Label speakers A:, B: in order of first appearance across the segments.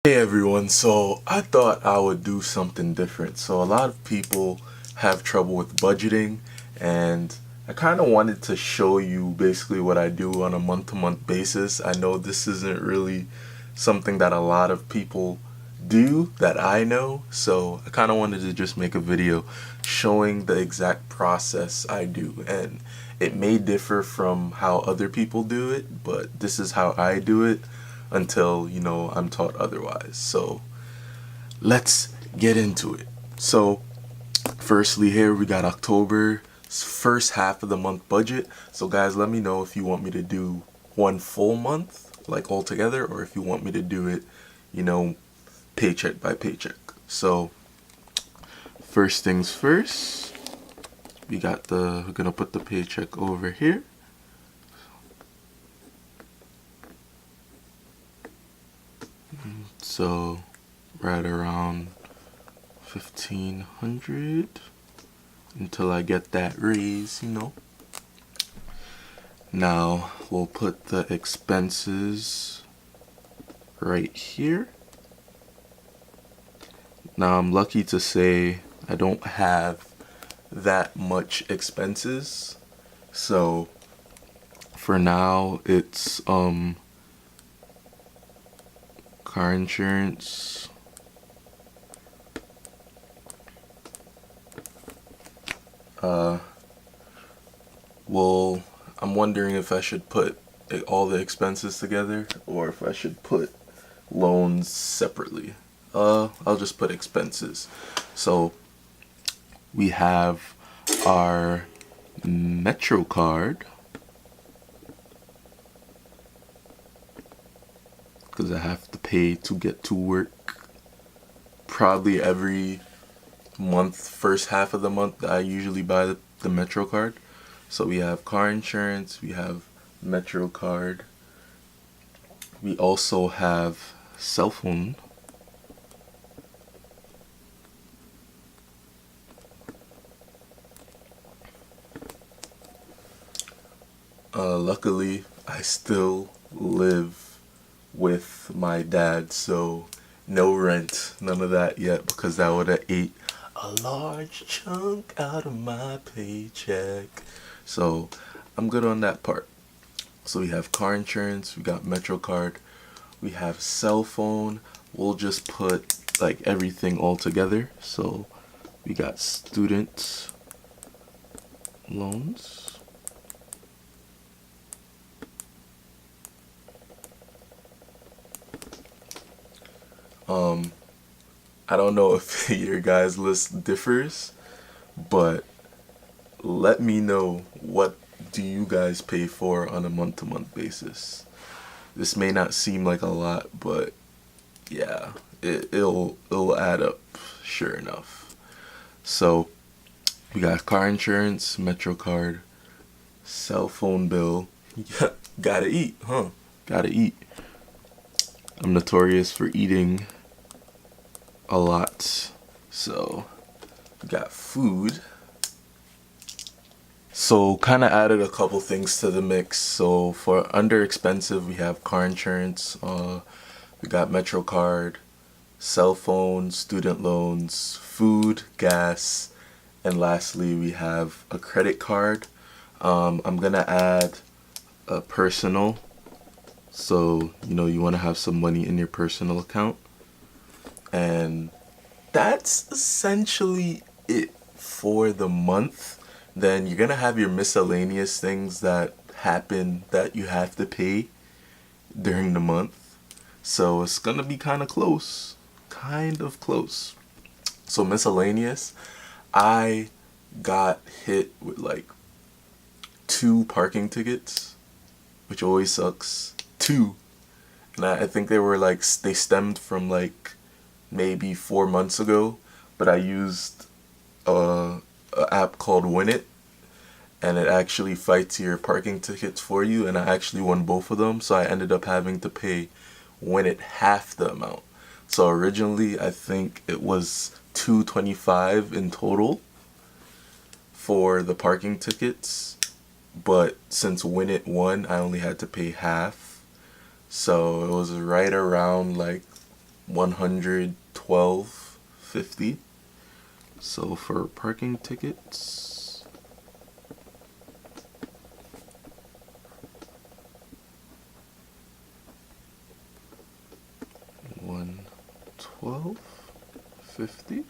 A: Hey everyone, so I thought I would do something different. So a lot of people have trouble with budgeting, and I kind of wanted to show you basically what I do on a month-to-month basis. I know this isn't really something that a lot of people do that I know, so I kind of wanted to just make a video showing the exact process I do. And it may differ from how other people do it, but this is how I do it until, I'm taught otherwise. So let's get into it. So firstly, here we got October, first half of the month budget. So guys, let me know if you want me to do one full month, like all together, or if you want me to do it, you know, paycheck by paycheck. So first things first, we're gonna put the paycheck over here. So right around 1,500 until I get that raise. Now we'll put the expenses right here. Now I'm lucky to say I don't have that much expenses. So for now it's car insurance, well, I'm wondering if I should put all the expenses together or if I should put loans separately. I'll just put expenses. So we have our Metro card, because I have to pay to get to work probably every month, first half of the month. I usually buy the Metro card. So we have car insurance, we have Metro card, we also have cell phone, luckily I still live with my dad, so no rent, none of that yet, because that would have ate a large chunk out of my paycheck. So I'm good on that part. So we have car insurance, we got Metro card, we have cell phone. We'll just put like everything all together. So we got student loans. I don't know if your guys' list differs, but let me know, what do you guys pay for on a month-to-month basis? This may not seem like a lot, but yeah, it'll add up sure enough. So we got car insurance, Metro card, cell phone bill. Gotta eat, huh? Gotta eat. I'm notorious for eating a lot. So we got food. So kind of added a couple things to the mix. So for under expensive, we have car insurance, we got Metro card, cell phone, student loans, food, gas, and lastly we have a credit card. I'm gonna add a personal. So you want to have some money in your personal account, and that's essentially it for the month. Then you're gonna have your miscellaneous things that happen that you have to pay during the month. So it's gonna be kind of close. Kind of close. So miscellaneous, I got hit with like 2 parking tickets, which always sucks. 2. And I think they stemmed from like maybe 4 months ago, but I used a app called Win It, and it actually fights your parking tickets for you, and I actually won both of them, so I ended up having to pay Win It half the amount. So originally I think it was $225 in total for the parking tickets, but since Win It won, I only had to pay half. So it was right around like $112.50. So for parking tickets, $112.50.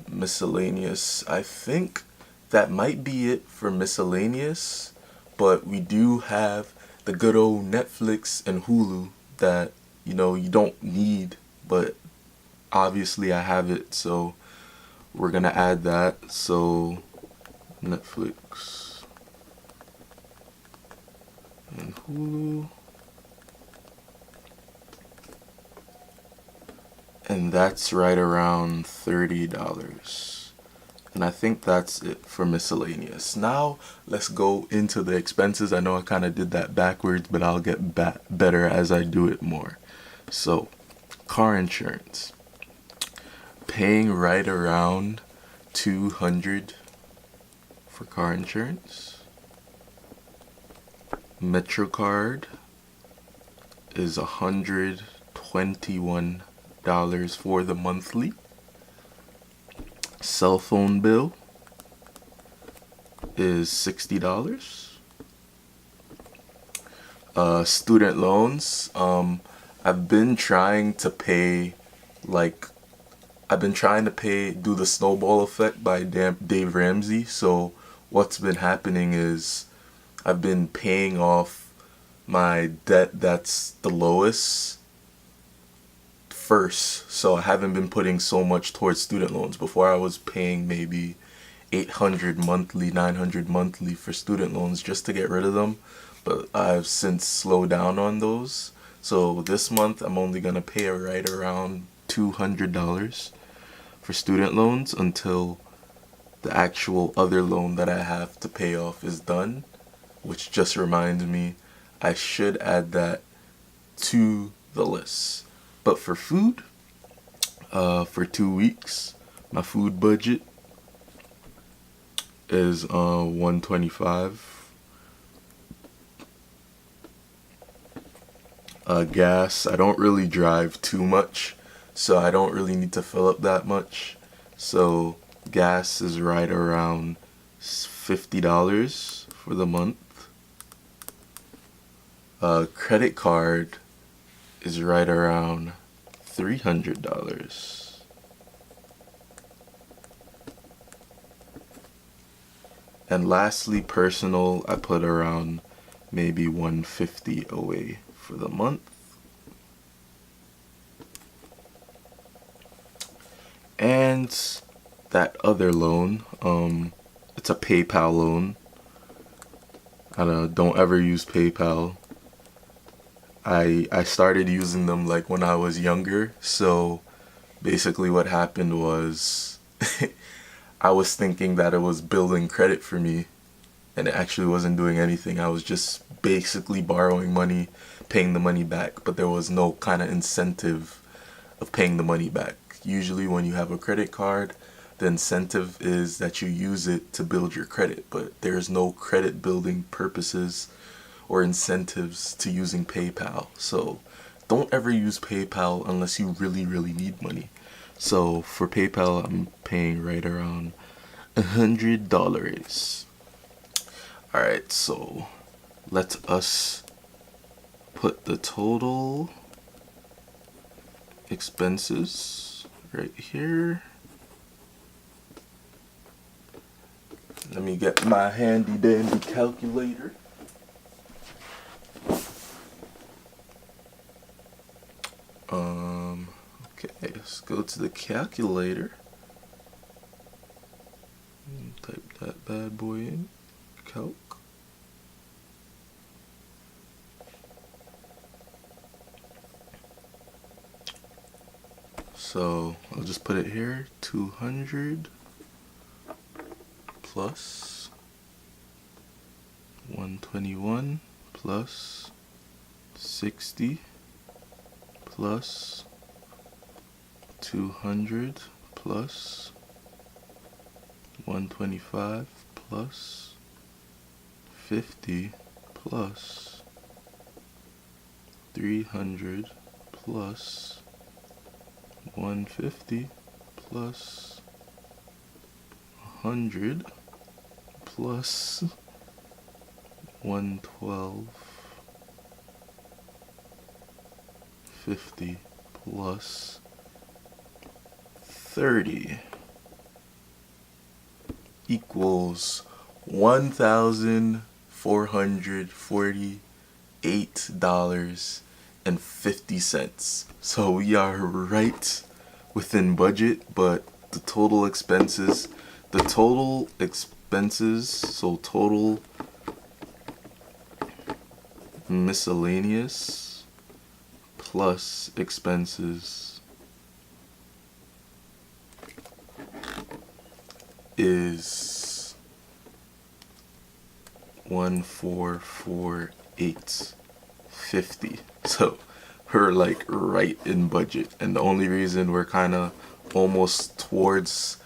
A: Miscellaneous. I think that might be it for miscellaneous, but we do have the good old Netflix and Hulu that you don't need, but obviously I have it, so we're gonna add that. So Netflix and Hulu, and that's right around $30. And I think that's it for miscellaneous. Now let's go into the expenses. I know I kind of did that backwards, but I'll get better as I do it more. So car insurance, paying right around $200 for car insurance. MetroCard is $121 for the monthly. Cell phone bill is $60. Student loans. I've been trying to pay, do the snowball effect by Dave Ramsey. So what's been happening is I've been paying off my debt that's the lowest first. So I haven't been putting so much towards student loans. Before I was paying maybe $800 monthly, $900 monthly for student loans just to get rid of them. But I've since slowed down on those. So this month I'm only going to pay right around $200 for student loans until the actual other loan that I have to pay off is done. Which just reminds me, I should add that to the list. But for food, for 2 weeks, my food budget is $125. Gas, I don't really drive too much, so I don't really need to fill up that much. So gas is right around $50 for the month. Credit card is right around $300. And lastly, personal, I put around maybe $150 away for the month. And that other loan, it's a PayPal loan. I don't ever use PayPal. I started using them like when I was younger. So basically what happened was I was thinking that it was building credit for me, and it actually wasn't doing anything. I was just basically borrowing money, paying the money back, but there was no kind of incentive of paying the money back. Usually when you have a credit card, the incentive is that you use it to build your credit, but there's no credit building purposes or incentives to using PayPal. So don't ever use PayPal unless you really, really need money. So for PayPal, I'm paying right around $100. Alright, so let us put the total expenses right here. Let me get my handy dandy calculator. Okay, let's go to the calculator. Type that bad boy in. Calc. So I'll just put it here, 200 plus 121 plus 60 plus 200 plus 125 plus 50 plus 300 plus 150 plus 100 plus 112 50 plus 30 equals $1,448.50. So we are right within budget, but the total expenses, so total miscellaneous plus expenses is 1,448.50. So we're like right in budget, and the only reason we're kind of almost towards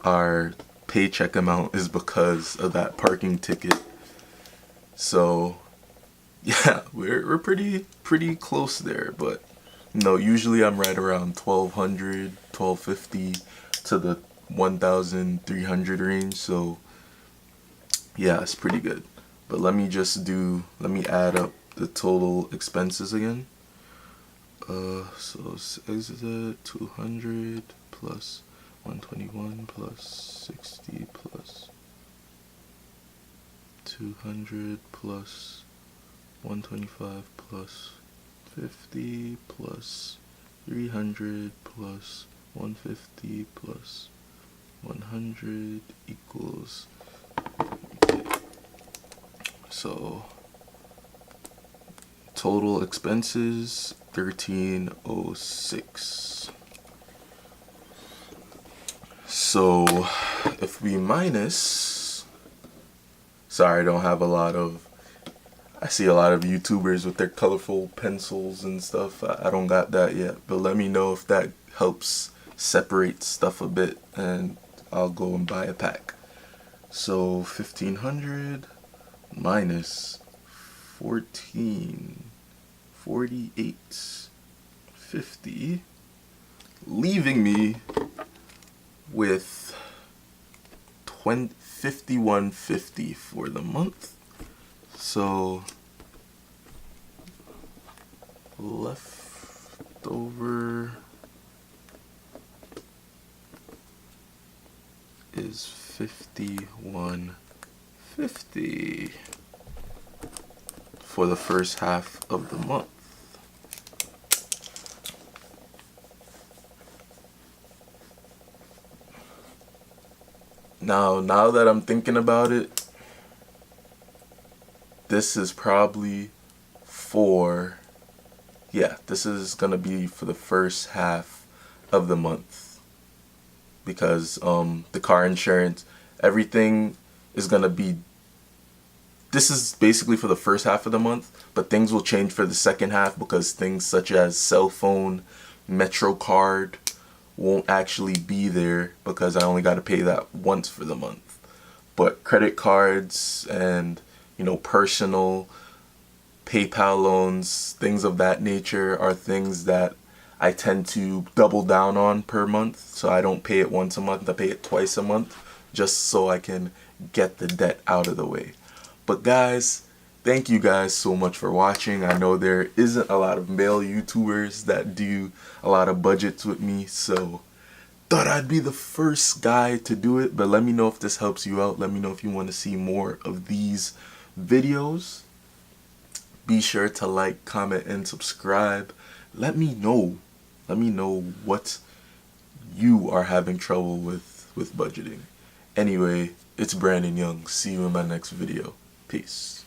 A: our paycheck amount is because of that parking ticket. So yeah, we're pretty close there, but no, usually I'm right around 1,200, 1,250 to the 1,300 range. So yeah, it's pretty good. But let me add up the total expenses again. So exit 200 plus 121 plus 60 plus 200 plus 125 plus 50 plus 300 plus 150 plus 100 equals, so total expenses 1,306. So if we minus, sorry, I don't have I see a lot of YouTubers with their colorful pencils and stuff. I don't got that yet, but let me know if that helps separate stuff a bit, and I'll go and buy a pack. So 1,500 minus 1,448.50, leaving me with 51.50 for the month. So left over is 51.50 for the first half of the month. Now that I'm thinking about it, this is probably this is gonna be for the first half of the month, because the car insurance, everything is gonna be, this is basically for the first half of the month, but things will change for the second half, because things such as cell phone, Metro card won't actually be there, because I only got to pay that once for the month. But credit cards and, personal PayPal loans, things of that nature are things that I tend to double down on per month. So I don't pay it once a month, I pay it twice a month, just so I can get the debt out of the way. But guys, thank you guys so much for watching. I know there isn't a lot of male YouTubers that do a lot of budgets with me, so thought I'd be the first guy to do it. But let me know if this helps you out. Let me know if you want to see more of these videos. Be sure to like, comment, and subscribe. Let me know what you are having trouble with budgeting. Anyway, it's Brandon Young. See you in my next video. Peace.